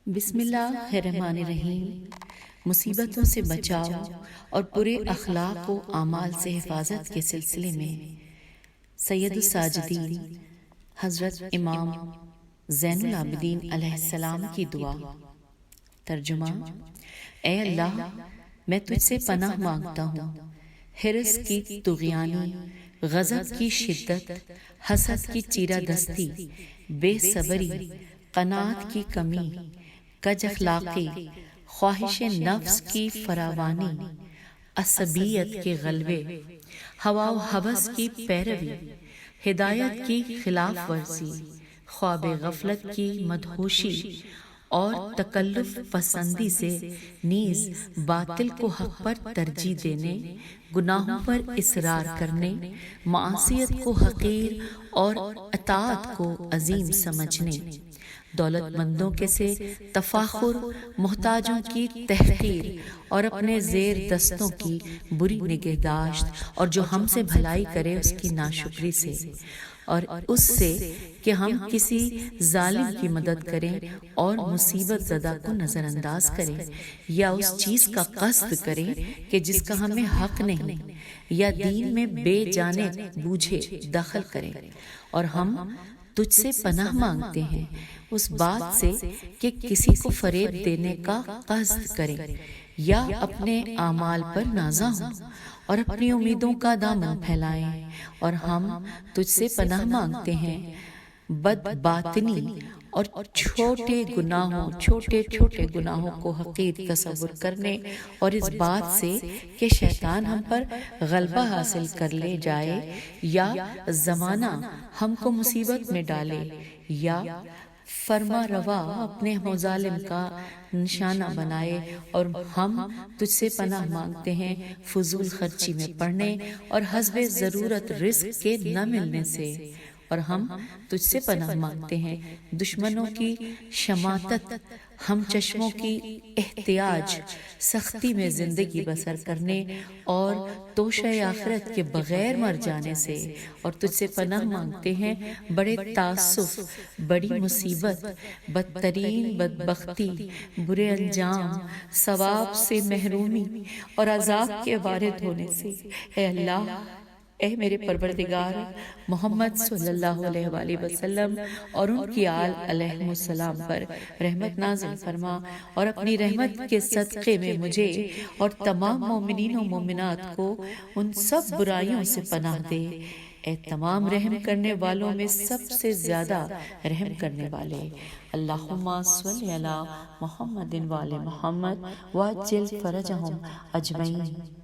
بسم اللہ الرحمن الرحیم۔ مصیبتوں سے بچاؤ اور برے اخلاق و اعمال سے حفاظت کے سلسلے میں سید الساجدین حضرت امام زین العابدین علیہ السلام کی دعا۔ ترجمہ: اے اللہ، میں تجھ سے پناہ مانگتا ہوں حرص کی طغیانی، غضب کی شدت، حسد کی چیرہ دستی، بے صبری، قناعت کی کمی، کج اخلاقی، خواہش نفس کی فراوانی، عصبیت کے غلبے، ہوا و ہوس کی پیروی، ہدایت کی خلاف ورزی، خواب غفلت کی مدہوشی اور تکلف پسندی سے نیز باطل کو حق پر ترجیح دینے، گناہوں پر اصرار کرنے، معصیت کو حقیر اور اطاعت کو عظیم سمجھنے، دولت مندوں کے سے تفاخر، محتاجوں کی تحقیر اور اپنے زیر دستوں کی بری نگہداشت، اور جو ہم سے بھلائی کرے اس کی ناشکری سے، اور اس سے کہ ہم کسی ظالم کی مدد کریں اور مصیبت زدہ کو نظر انداز کریں، یا اس چیز کا قصد کریں کہ جس کا ہمیں حق نہیں، یا دین میں بے جانے بوجھے دخل کریں۔ اور ہم تجھ سے پناہ مانگتے ہیں اس بات سے کہ کسی کو فریب دینے کا قصد کریں یا اپنے اعمال پر نازاں ہوں اور اپنی امیدوں کا دامن پھیلائیں، اور ہم تجھ سے پناہ مانگتے ہیں بد باطنی اور چھوٹے گناہوں کو حقیر تصور کرنے، اور اس بات سے کہ شیطان ہم پر غلبہ حاصل کر لے جائے، یا زمانہ ہم کو مصیبت میں ڈالے، یا فرما روا اپنے مظالم کا نشانہ بنائے۔ اور ہم تجھ سے پناہ مانگتے ہیں فضول خرچی میں پڑنے اور حسب ضرورت رزق کے نہ ملنے سے، اور ہم تجھ سے پناہ مانگتے ہیں دشمنوں کی شماتت، ہم چشموں کی احتیاج، سختی میں زندگی بسر کرنے اور توشہ آخرت کے بغیر مر جانے سے، اور تجھ سے پناہ مانگتے ہیں بڑے تعسف، بڑی مصیبت، بدترین بدبختی، برے انجام، ثواب سے محرومی اور عذاب کے وارد ہونے سے۔ اے اللہ، اے میرے پروردگار، محمد صلی اللہ علیہ وآلہ وسلم اور ان کی آل علیہ السلام پر رحمت نازل فرما، اور اپنی رحمت کے صدقے میں مجھے اور تمام مومنین و مومنات کو ان سب برائیوں سے پناہ دے۔ اے تمام رحم کرنے والوں میں سب سے زیادہ رحم کرنے والے، اللہم صلی علی محمد وآل محمد وعجل فرجہم اجمعین۔